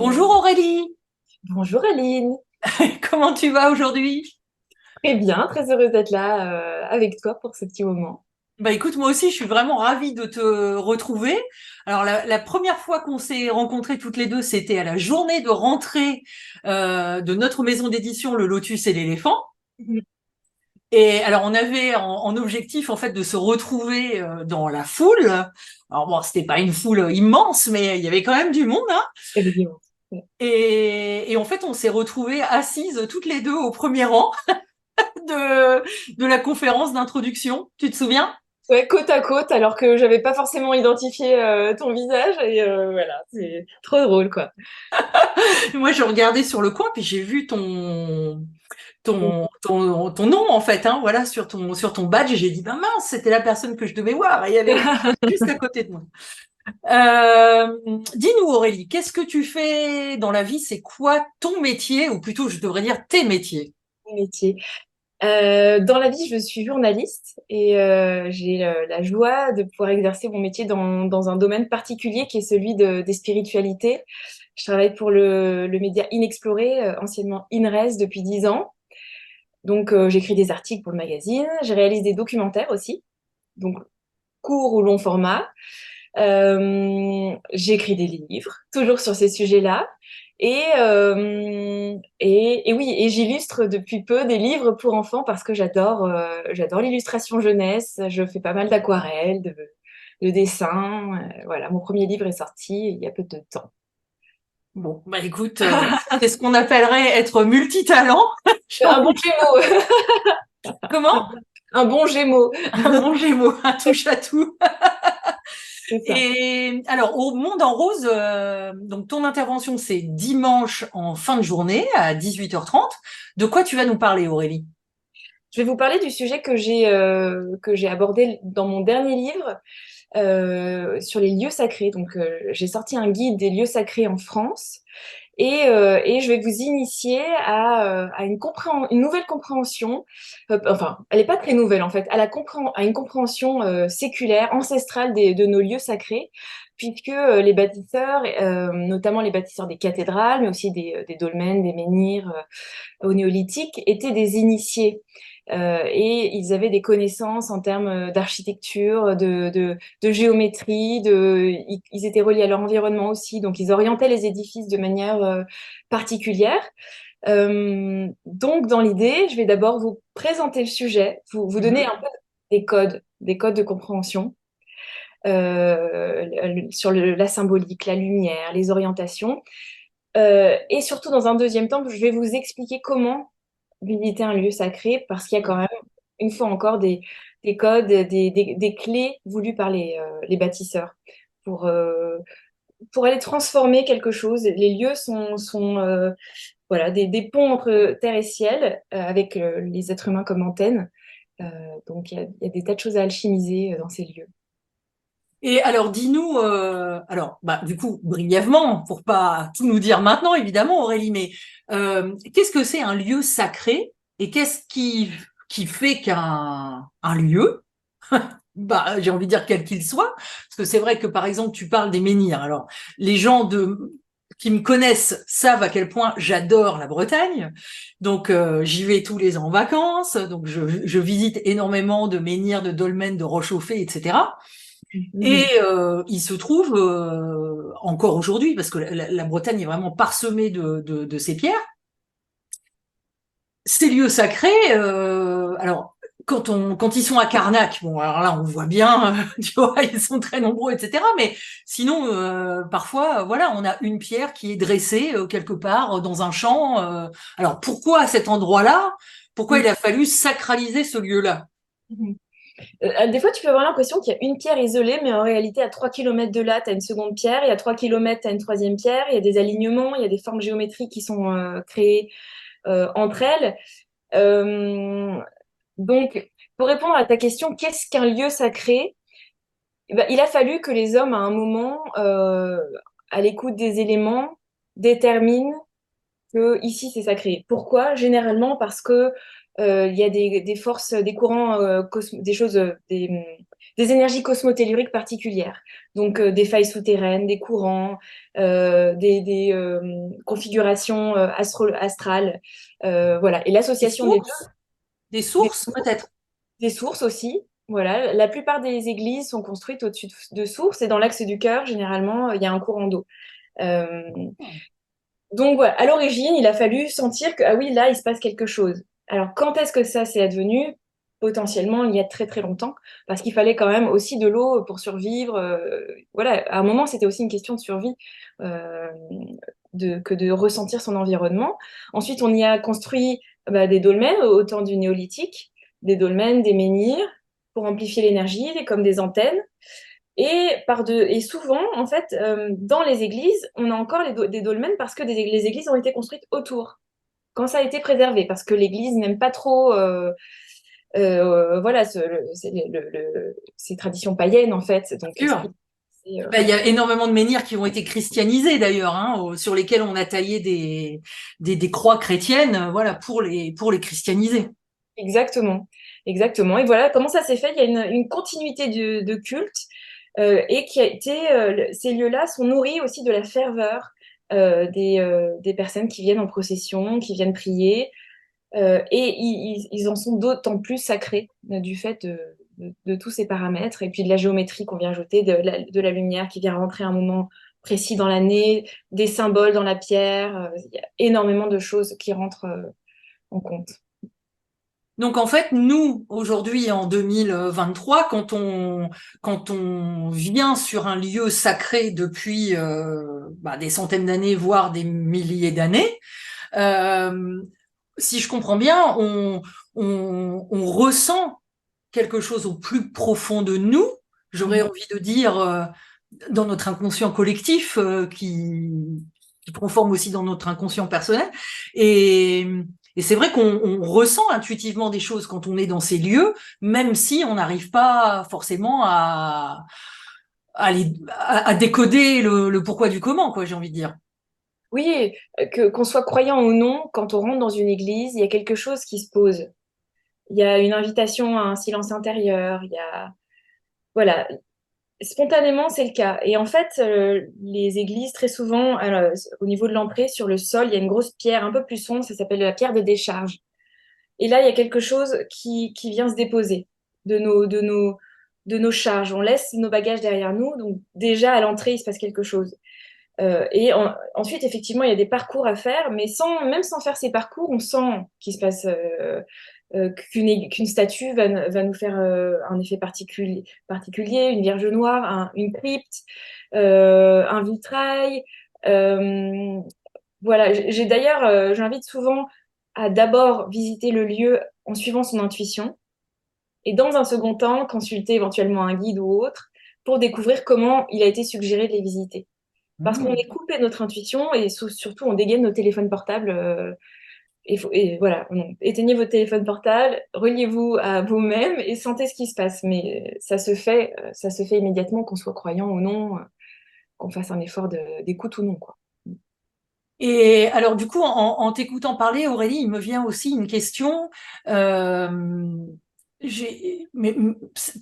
Bonjour Aurélie, Bonjour Aline, comment tu vas aujourd'hui? très bien, très heureuse d'être là avec toi pour ce petit moment. Bah écoute, moi aussi je suis vraiment ravie de te retrouver. Alors la première fois qu'on s'est rencontrées toutes les deux, c'était à la journée de rentrée de notre maison d'édition, Le Lotus et l'éléphant. Mhm. Et alors on avait en objectif en fait de se retrouver dans la foule. Alors bon, c'était pas une foule immense, mais il y avait quand même du monde, hein. Évidemment. Et en fait on s'est retrouvées assises toutes les deux au premier rang de la conférence d'introduction. Tu te souviens? Ouais, côte à côte, alors que j'avais pas forcément identifié ton visage et voilà, c'est trop drôle quoi. Moi, je regardais sur le coin, puis j'ai vu ton nom, en fait, hein, voilà, sur ton badge, et j'ai dit, ben mince, c'était la personne que je devais voir, et elle est juste à côté de moi. Euh, Dis-nous, Aurélie, qu'est-ce que tu fais dans la vie? C'est quoi ton métier, ou plutôt, je devrais dire tes métiers? Mon métier. Dans la vie, je suis journaliste et j'ai la joie de pouvoir exercer mon métier dans un domaine particulier qui est celui des spiritualités. Je travaille pour le média Inexploré, anciennement INRES, depuis 10 ans. Donc, j'écris des articles pour le magazine, je réalise des documentaires aussi, donc court ou long format. J'écris des livres, toujours sur ces sujets-là. Et oui, et j'illustre depuis peu des livres pour enfants parce que j'adore l'illustration jeunesse. Je fais pas mal d'aquarelles, de dessins. Voilà, mon premier livre est sorti il y a peu de temps. Bon, bah écoute, c'est ce qu'on appellerait être multitalent. J'ai Un bon envie de- Gémeaux, Comment? un bon Gémeaux, Un bon Gémeaux, un touche à tout. c'est ça. Et alors, au Monde en Rose, donc ton intervention, c'est dimanche en fin de journée à 18h30. De quoi tu vas nous parler, Aurélie? Je vais vous parler du sujet que j'ai abordé dans mon dernier livre sur les lieux sacrés. Donc, j'ai sorti un guide des lieux sacrés en France et je vais vous initier à une nouvelle compréhension. Enfin, elle n'est pas très nouvelle en fait, à une compréhension séculaire, ancestrale de nos lieux sacrés, puisque les bâtisseurs, notamment les bâtisseurs des cathédrales, mais aussi des dolmens, des menhirs au néolithique, étaient des initiés. Et ils avaient des connaissances en termes d'architecture, de géométrie, ils étaient reliés à leur environnement aussi, donc ils orientaient les édifices de manière particulière. Donc, dans l'idée, je vais d'abord vous présenter le sujet, vous donner Mhm. un peu des codes de compréhension sur la symbolique, la lumière, les orientations. Et surtout, dans un deuxième temps, je vais vous expliquer comment visiter un lieu sacré parce qu'il y a quand même, une fois encore, des codes, des clés voulues par les bâtisseurs pour, euh, pour aller transformer quelque chose. Les lieux sont voilà, des ponts entre terre et ciel avec les êtres humains comme antenne. Euh, donc, il y a des tas de choses à alchimiser dans ces lieux. Et alors, dis-nous, alors, bah, du coup, brièvement, pour pas tout nous dire maintenant, évidemment, Aurélie, mais qu'est-ce que c'est un lieu sacré et qu'est-ce qui fait qu'un lieu, bah, j'ai envie de dire quel qu'il soit, parce que c'est vrai que, par exemple, tu parles des menhirs. Alors, les gens qui me connaissent savent à quel point j'adore la Bretagne. Donc, j'y vais tous les ans en vacances. Donc, je visite énormément de menhirs, de dolmens, de roches chauffées, etc. Et Mhm. il se trouve encore aujourd'hui, parce que la Bretagne est vraiment parsemée de ces pierres, ces lieux sacrés. Alors quand ils sont à Carnac, bon alors là on voit bien, tu vois, ils sont très nombreux, etc. Mais sinon parfois voilà, on a une pierre qui est dressée quelque part dans un champ. Alors pourquoi à cet endroit-là? Pourquoi il a fallu sacraliser ce lieu-là? Mhm. Des fois, tu peux avoir l'impression qu'il y a une pierre isolée, mais en réalité, à 3 kilomètres de là, tu as une seconde pierre, et à 3 kilomètres, tu as une troisième pierre, il y a des alignements, il y a des formes géométriques qui sont créées entre elles. Euh, donc, pour répondre à ta question, qu'est-ce qu'un lieu sacré? Eh ben, il a fallu que les hommes, à un moment, à l'écoute des éléments, déterminent que ici c'est sacré. Pourquoi? Généralement parce que il y a des forces, des courants, des choses, des énergies cosmotelluriques particulières. Donc des failles souterraines, des courants, des configurations astrales. Voilà. Et Des l'association des sources? Des deux, sources, peut-être? des sources aussi. Voilà. La plupart des églises sont construites au-dessus de sources et dans l'axe du cœur, généralement, il y a un courant d'eau. Euh, donc voilà, à l'origine, il a fallu sentir que, ah oui, là, il se passe quelque chose. Alors, quand est-ce que ça s'est advenu? Potentiellement, il y a très très longtemps, parce qu'il fallait quand même aussi de l'eau pour survivre. Voilà, à un moment, c'était aussi une question de survie, euh, que de ressentir son environnement. Ensuite, on y a construit des dolmens au temps du néolithique, des dolmens, des menhirs, pour amplifier l'énergie, comme des antennes. Et souvent, en fait, dans les églises, on a encore des dolmens parce que les églises ont été construites autour, quand ça a été préservé, parce que l'église n'aime pas trop voilà, ces traditions païennes, en fait. Donc, Sûr. Ben, il y a énormément de menhirs qui ont été christianisés d'ailleurs, hein, sur lesquels on a taillé des croix chrétiennes, voilà, pour les christianiser. exactement. Exactement. Et voilà comment ça s'est fait. Il y a une continuité de culte et qui a été, ces lieux-là sont nourris aussi de la ferveur des personnes qui viennent en procession, qui viennent prier. Et ils en sont d'autant plus sacrés du fait de tous ces paramètres et puis de la géométrie qu'on vient ajouter, de la lumière qui vient rentrer à un moment précis dans l'année, des symboles dans la pierre. Il y a énormément de choses qui rentrent en compte. Donc en fait, nous, aujourd'hui en 2023, quand on vient sur un lieu sacré depuis des centaines d'années, voire des milliers d'années, euh, si je comprends bien, on ressent quelque chose au plus profond de nous, j'aurais Mhm. envie de dire dans notre inconscient collectif, qui prend forme aussi dans notre inconscient personnel. Et, et c'est vrai qu'on ressent intuitivement des choses quand on est dans ces lieux, même si on n'arrive pas forcément à décoder le pourquoi du comment, quoi, j'ai envie de dire. Oui, qu'on soit croyant ou non, quand on rentre dans une église, il y a quelque chose qui se pose. Il y a une invitation à un silence intérieur. Il y a, voilà, spontanément, c'est le cas. Et en fait, les églises, très souvent, au niveau de l'entrée, sur le sol, il y a une grosse pierre un peu plus sombre, ça s'appelle la pierre de décharge. Et là, il y a quelque chose qui vient se déposer de de nos charges. On laisse nos bagages derrière nous, donc déjà à l'entrée, il se passe quelque chose. Ensuite, effectivement, il y a des parcours à faire, mais même sans faire ces parcours, on sent qu'il se passe qu'une statue va nous faire un effet particulier, une Vierge noire, une crypte, un vitrail. Euh, voilà, j'ai d'ailleurs, j'invite souvent à d'abord visiter le lieu en suivant son intuition et dans un second temps, consulter éventuellement un guide ou autre pour découvrir comment il a été suggéré de les visiter. Parce qu'on Mmh. est coupé de notre intuition et surtout on dégaine nos téléphones portables. Et voilà, non. Éteignez votre téléphone portable, reliez-vous à vous-même et sentez ce qui se passe. Mais ça se fait immédiatement, qu'on soit croyant ou non, qu'on fasse un effort d'écoute ou non, quoi. Et alors, du coup, en t'écoutant parler, Aurélie, il me vient aussi une question. Euh, mais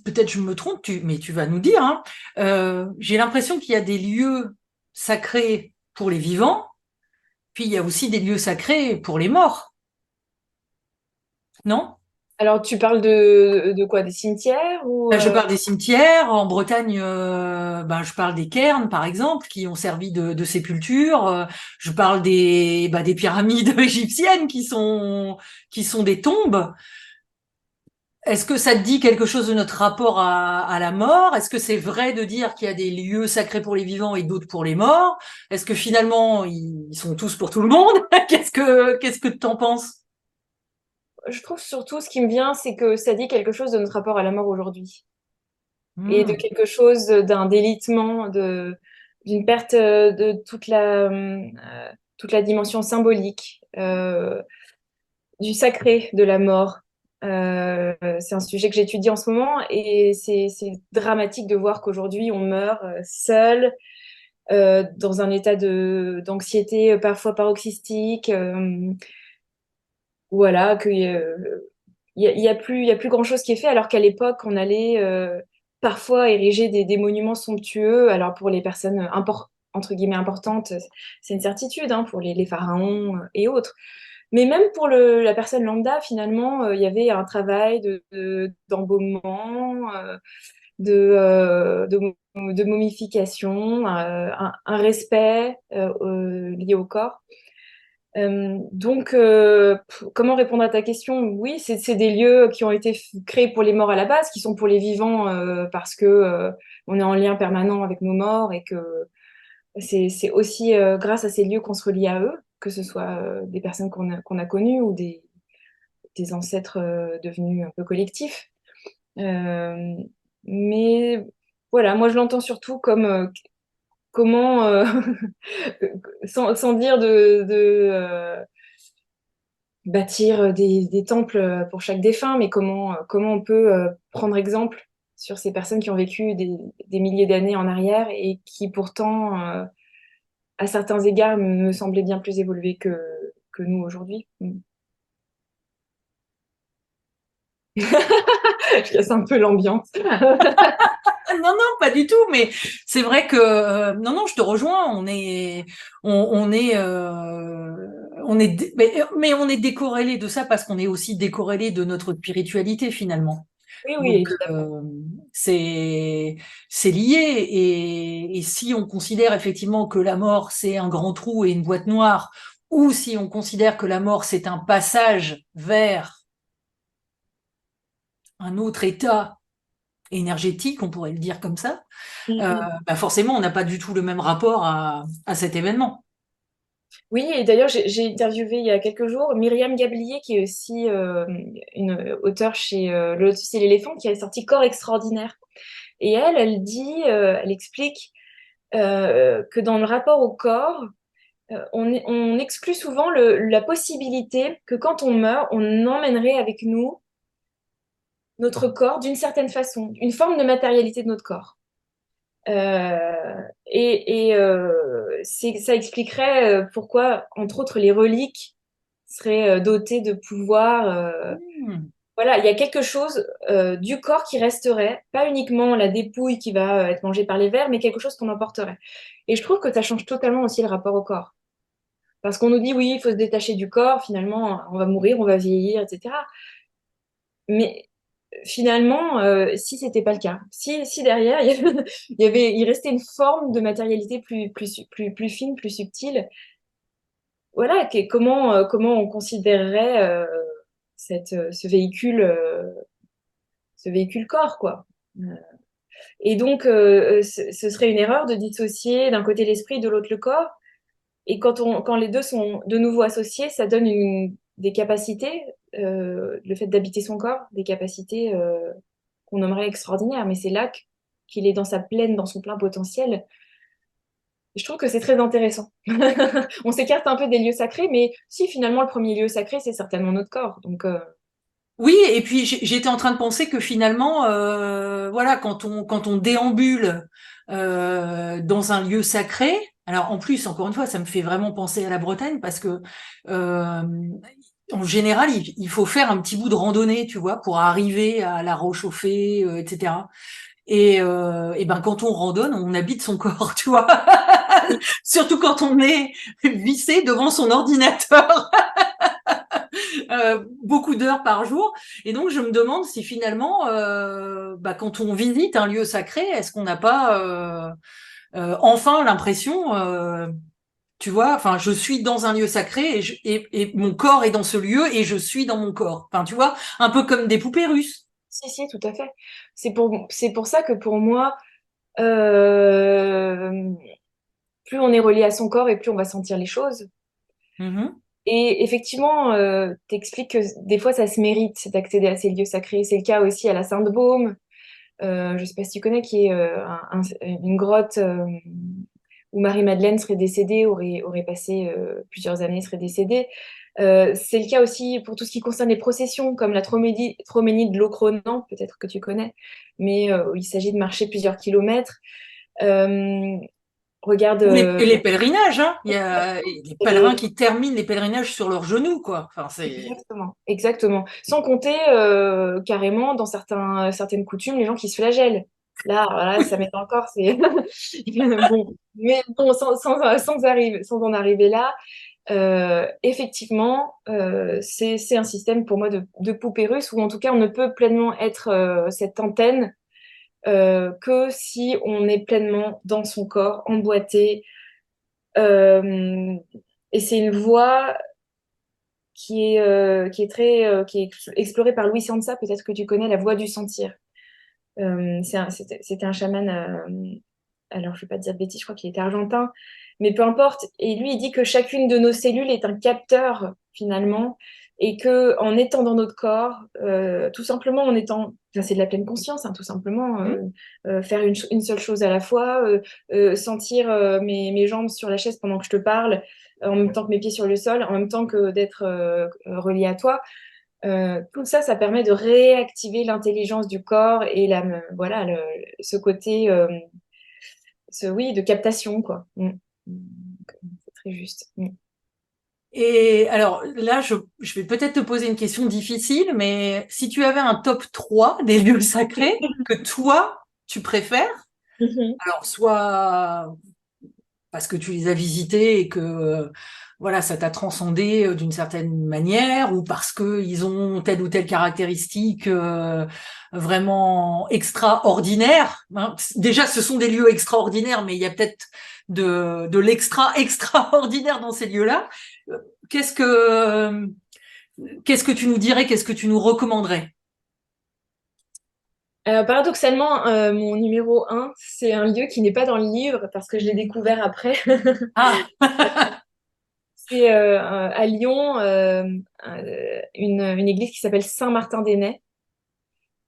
peut-être je me trompe, mais tu vas nous dire, hein. J'ai l'impression qu'il y a des lieux sacrés pour les vivants, puis il y a aussi des lieux sacrés pour les morts, non? Alors, tu parles de quoi? Des cimetières ou Là, je parle des cimetières. En Bretagne, je parle des cairns, par exemple, qui ont servi de sépulture. Je parle des pyramides égyptiennes qui sont des tombes. Est-ce que ça te dit quelque chose de notre rapport à la mort? Est-ce que c'est vrai de dire qu'il y a des lieux sacrés pour les vivants et d'autres pour les morts? Est-ce que finalement, ils sont tous pour tout le monde? Qu'est-ce que t'en penses? je trouve surtout ce qui me vient, c'est que ça dit quelque chose de notre rapport à la mort aujourd'hui et de Hmm. quelque chose d'un délitement, d'une perte de toute la dimension symbolique, du sacré de la mort. C'est un sujet que j'étudie en ce moment et c'est dramatique de voir qu'aujourd'hui on meurt seul, dans un état d'anxiété parfois paroxystique. Voilà, qu'il y a, il y a plus grand-chose qui est fait alors qu'à l'époque on allait parfois ériger des monuments somptueux. Alors pour les personnes entre guillemets importantes, c'est une certitude, hein, pour les pharaons et autres. Mais même pour la personne lambda, finalement, il y avait un travail d'embaumement, de momification, un respect lié au corps. Comment répondre à ta question? Oui, c'est des lieux qui ont été créés pour les morts à la base, qui sont pour les vivants parce que on est en lien permanent avec nos morts et que c'est aussi grâce à ces lieux qu'on se relie à eux, que ce soit des personnes qu'on a connues ou des ancêtres devenus un peu collectifs. Euh, mais voilà, moi je l'entends surtout comme comment, sans dire de bâtir des temples pour chaque défunt, mais comment on peut prendre exemple sur ces personnes qui ont vécu des milliers d'années en arrière et qui pourtant, à certains égards, me semblaient bien plus évoluées que nous aujourd'hui. Je casse un peu l'ambiance. Non, non, pas du tout, mais c'est vrai que non, non, je te rejoins. On est, mais on est décorrélé de ça parce qu'on est aussi décorrélé de notre spiritualité finalement. Oui, oui, Donc tout à fait. c'est lié et si on considère effectivement que la mort c'est un grand trou et une boîte noire, ou si on considère que la mort c'est un passage vers un autre état énergétique, on pourrait le dire comme ça, Mm, mm. bah forcément, on n'a pas du tout le même rapport à cet événement. Oui, et d'ailleurs, j'ai interviewé il y a quelques jours Myriam Gablier, qui est aussi une auteure chez Le Lotus et l'éléphant, qui a sorti Corps extraordinaire. Et elle dit, elle explique que dans le rapport au corps, on exclut souvent la possibilité que quand on meurt, on emmènerait avec nous notre corps d'une certaine façon, une forme de matérialité de notre corps. Ça expliquerait pourquoi, entre autres, les reliques seraient dotées de pouvoirs. Hmm. Voilà, il y a quelque chose du corps qui resterait, pas uniquement la dépouille qui va être mangée par les vers, mais quelque chose qu'on emporterait. Et je trouve que ça change totalement aussi le rapport au corps. Parce qu'on nous dit, oui, il faut se détacher du corps, finalement, on va mourir, on va vieillir, etc. Mais finalement, si c'était pas le cas, si derrière il restait une forme de matérialité plus fine, plus subtile, voilà, comment on considérerait ce véhicule corps, quoi. Euh, Et donc, ce serait une erreur de dissocier d'un côté l'esprit, de l'autre le corps. Et quand les deux sont de nouveau associés, ça donne des capacités, le fait d'habiter son corps, des capacités qu'on nommerait extraordinaires. Mais c'est là qu'il est dans son plein potentiel. Et je trouve que c'est très intéressant. On s'écarte un peu des lieux sacrés, mais si finalement le premier lieu sacré, c'est certainement notre corps. Donc, Oui, et puis j'étais en train de penser que finalement, voilà, quand on déambule dans un lieu sacré, alors en plus, encore une fois, ça me fait vraiment penser à la Bretagne parce que en général, il faut faire un petit bout de randonnée, tu vois, pour arriver à la Roche-au-Fée, etc. Et ben quand on randonne, on habite son corps, tu vois. Surtout quand on est vissé devant son ordinateur beaucoup d'heures par jour. Et donc je me demande si finalement, bah, quand on visite un lieu sacré, est-ce qu'on n'a pas enfin l'impression, tu vois, enfin je suis dans un lieu sacré et mon corps est dans ce lieu et je suis dans mon corps. Enfin tu vois, un peu comme des poupées russes. si, tout à fait. C'est pour ça que pour moi, euh, plus on est relié à son corps et plus on va sentir les choses. Mhm. Et effectivement, t'expliques que des fois, ça se mérite d'accéder à ces lieux sacrés. C'est le cas aussi à la Sainte-Baume. Je sais pas si tu connais, qui est une grotte où Marie-Madeleine serait décédée, aurait passé plusieurs années, serait décédée. C'est le cas aussi pour tout ce qui concerne les processions, comme la Troménie de Locronan, peut-être que tu connais, mais où il s'agit de marcher plusieurs kilomètres. Euh, regarde, Ou et les pèlerinages, hein. Il y a des pèlerins qui terminent les pèlerinages sur leurs genoux, quoi. Enfin, c'est. exactement, exactement. Sans compter carrément dans certaines coutumes, les gens qui se flagellent. Là, voilà, ça m'est encore, c'est bon. Mais bon, sans en arriver là, effectivement, c'est un système pour moi de poupée russe, où en tout cas, on ne peut pleinement être cette antenne que si on est pleinement dans son corps, emboîté. Euh, et c'est une voie qui est explorée par Louis Sansa, peut-être que tu connais la voie du sentir. C'était un chaman, alors je ne vais pas te dire de bêtises, je crois qu'il était argentin, mais peu importe. Et lui, il dit que chacune de nos cellules est un capteur finalement, et que en étant dans notre corps, tout simplement en étant, enfin, c'est de la pleine conscience, hein, tout simplement, faire une seule chose à la fois, sentir mes jambes sur la chaise pendant que je te parle, en même temps que mes pieds sur le sol, en même temps que d'être relié à toi. Tout ça, ça permet de réactiver l'intelligence du corps et voilà, ce côté, oui, de captation, quoi. C'est très juste. Et alors là, je vais peut-être te poser une question difficile, mais si tu avais un top 3 des lieux sacrés que toi, tu préfères, Mhm. alors soit parce que tu les as visités et que voilà, ça t'a transcendé d'une certaine manière, ou parce que ils ont telle ou telle caractéristique vraiment extraordinaire. Hein. Déjà, ce sont des lieux extraordinaires, mais il y a peut-être de l'extra extraordinaire dans ces lieux-là. Euh, Qu'est-ce que qu'est-ce que tu nous dirais, qu'est-ce que tu nous recommanderais? Paradoxalement, mon numéro un, c'est un lieu qui n'est pas dans le livre parce que je l'ai découvert après. Ah, C'est à Lyon, une église qui s'appelle Saint-Martin-des-Nez,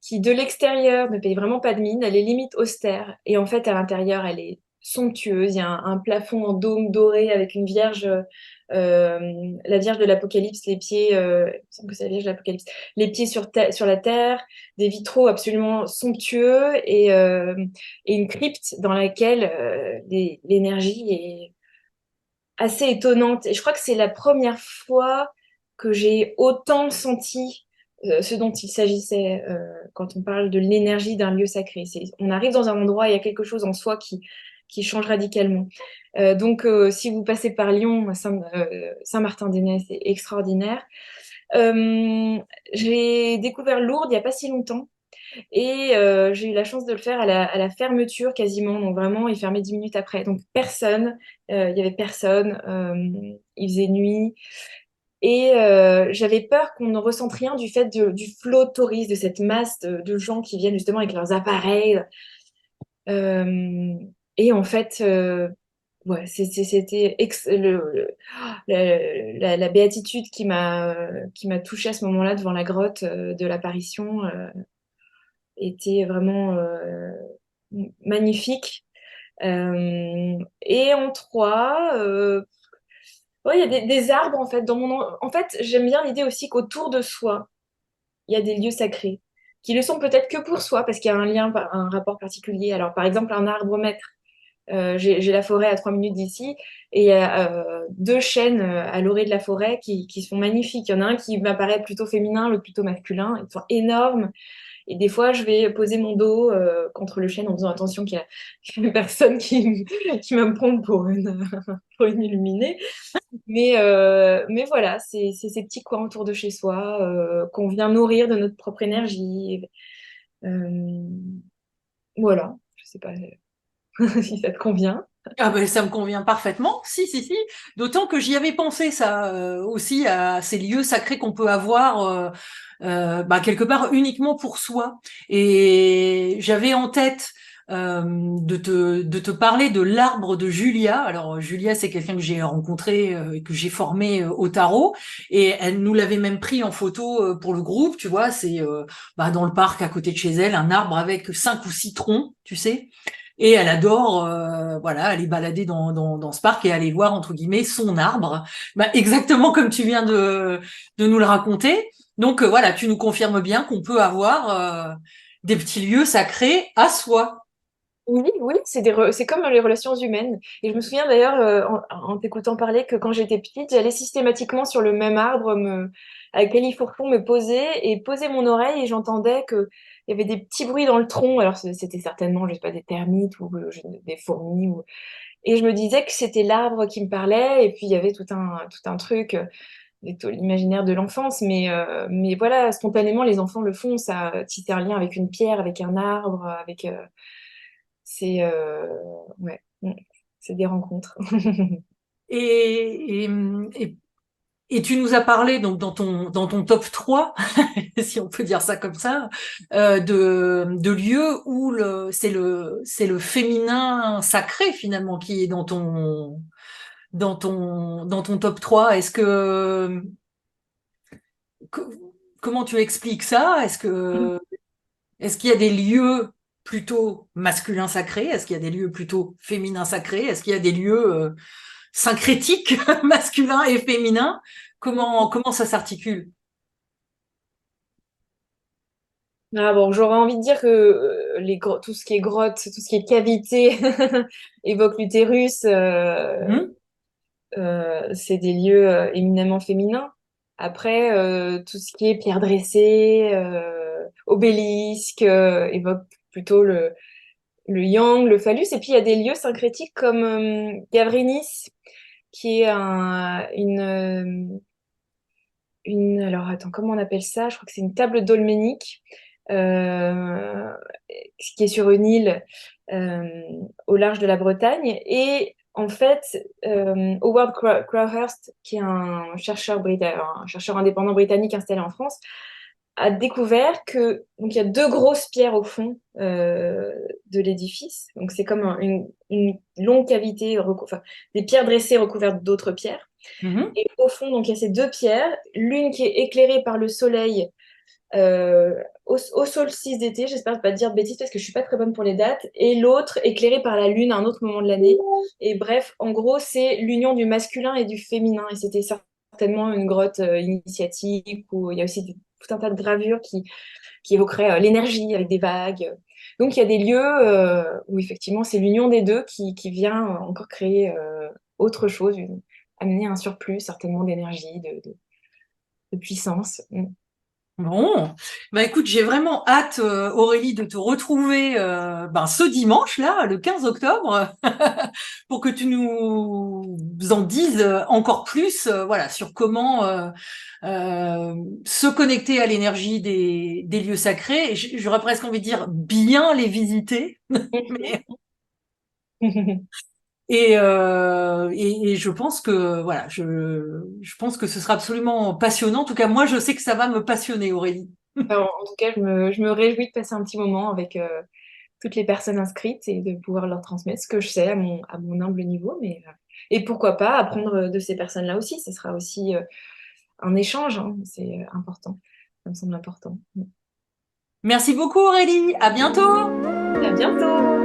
qui de l'extérieur ne paye vraiment pas de mine, elle est limite austère. Et en fait, à l'intérieur, elle est somptueuse. Il y a un plafond en dôme doré avec une vierge, la Vierge de l'Apocalypse, les pieds, il me semble que c'est la Vierge de l'Apocalypse, les pieds sur la terre, des vitraux absolument somptueux et une crypte dans laquelle l'énergie est assez étonnante. Et je crois que c'est la première fois que j'ai autant senti ce dont il s'agissait quand on parle de l'énergie d'un lieu sacré. On arrive dans un endroit, il y a quelque chose en soi qui change radicalement. Donc, si vous passez par Lyon, Saint-Martin-des-Nez, c'est extraordinaire. Euh, j'ai découvert Lourdes il n'y a pas si longtemps. Et j'ai eu la chance de le faire à la fermeture quasiment. Donc vraiment, il fermait 10 minutes après. Donc personne, il y avait personne. Il faisait nuit. Et j'avais peur qu'on ne ressente rien du fait du flot touriste, de cette masse de gens qui viennent justement avec leurs appareils. Euh, et en fait, ouais, c'était la béatitude qui m'a touchée à ce moment-là devant la grotte de l'apparition. Était vraiment magnifique. Et en trois, ouais, il y a des arbres en fait. En fait, j'aime bien l'idée aussi qu'autour de soi, il y a des lieux sacrés qui le sont peut-être que pour soi parce qu'il y a un lien, un rapport particulier. Alors, par exemple, un arbre maître. J'ai la forêt à 3 minutes d'ici et il y a deux chênes à l'orée de la forêt qui sont magnifiques. Il y en a un qui m'apparaît plutôt féminin, l'autre plutôt masculin. Ils sont énormes. Et des fois, je vais poser mon dos contre le chêne en faisant attention qu'il y a une personne qui va me prendre pour une illuminée. Mais voilà, c'est ces petits coins autour de chez soi qu'on vient nourrir de notre propre énergie. Euh, voilà, je sais pas si ça te convient. ah ben, ça me convient parfaitement. Si, si, si. D'autant que j'y avais pensé, ça aussi, à ces lieux sacrés qu'on peut avoir bah, quelque part uniquement pour soi. Et j'avais en tête de te parler de l'arbre de Julia. Alors, Julia, c'est quelqu'un que j'ai rencontré et que j'ai formé au tarot. Et elle nous l'avait même pris en photo pour le groupe. Tu vois, c'est bah, dans le parc à côté de chez elle, un arbre avec 5 ou 6 troncs, tu sais. Et elle adore, voilà, aller balader dans ce parc et aller voir, entre guillemets, son arbre. Bah, exactement comme tu viens de nous le raconter. Donc, voilà, tu nous confirmes bien qu'on peut avoir des petits lieux sacrés à soi. Oui, oui, c'est comme les relations humaines. Et je me souviens d'ailleurs, en t'écoutant parler, que quand j'étais petite, j'allais systématiquement sur le même arbre, avec califourchon, me poser et poser mon oreille et j'entendais que il y avait des petits bruits dans le tronc. Alors c'était certainement, je sais pas, des termites ou des fourmis. Et je me disais que c'était l'arbre qui me parlait. Et puis il y avait tout un truc, l'imaginaire de l'enfance. Mais voilà, spontanément, les enfants le font. Ça tisser un lien avec une pierre, avec un arbre, avec c'est ouais, c'est des rencontres. Et, et, et, et tu nous as parlé donc dans ton top 3, si on peut dire ça comme ça, de lieux où c'est le féminin sacré finalement qui est dans ton top 3. Co- Comment tu expliques ça? Est-ce qu'il y a des lieux plutôt masculins sacrés? Est-ce qu'il y a des lieux plutôt féminins sacrés? Est-ce qu'il y a des lieux syncrétiques, masculins et féminins? Comment ça s'articule? Ah bon, j'aurais envie de dire que tout ce qui est grotte, tout ce qui est cavité évoque l'utérus. Mhm, C'est des lieux éminemment féminins. Après, tout ce qui est pierre dressée, obélisque, évoque plutôt le yang, le phallus. Et puis, il y a des lieux syncrétiques comme Gavrinis, qui est alors, attends, comment on appelle ça? Je crois que c'est une table dolménique, euh, qui est sur une île euh, au large de la Bretagne. Et en fait, Howard Crowhurst, qui est un chercheur indépendant britannique installé en France, a découvert que donc il y a deux grosses pierres au fond de l'édifice. Donc c'est comme une longue cavité, enfin, des pierres dressées recouvertes d'autres pierres. mhm. Et au fond, donc il y a ces deux pierres, l'une qui est éclairée par le soleil au solstice d'été, j'espère pas te dire de bêtises parce que je suis pas très bonne pour les dates, et l'autre éclairée par la lune à un autre moment de l'année. Et bref, en gros, c'est l'union du masculin et du féminin. Et c'était certainement une grotte initiatique où il y a aussi tout un tas de gravures qui évoqueraient l'énergie avec des vagues. Donc il y a des lieux où effectivement c'est l'union des deux qui vient encore créer autre chose, amener un surplus certainement d'énergie, de puissance. Mm. Bon, bah écoute, j'ai vraiment hâte, Aurélie, de te retrouver ce dimanche là, le 15 octobre, pour que tu nous en dises encore plus, voilà, sur comment se connecter à l'énergie des lieux sacrés. Et j'aurais presque envie de dire bien les visiter. Mais et je pense que voilà, je pense que ce sera absolument passionnant. En tout cas, moi, je sais que ça va me passionner, Aurélie. En tout cas, je me réjouis de passer un petit moment avec toutes les personnes inscrites et de pouvoir leur transmettre ce que je sais à mon humble niveau. Et pourquoi pas apprendre de ces personnes-là aussi. Ce sera aussi un échange, hein. C'est important. Ça me semble important. Merci beaucoup, Aurélie. À bientôt. À bientôt!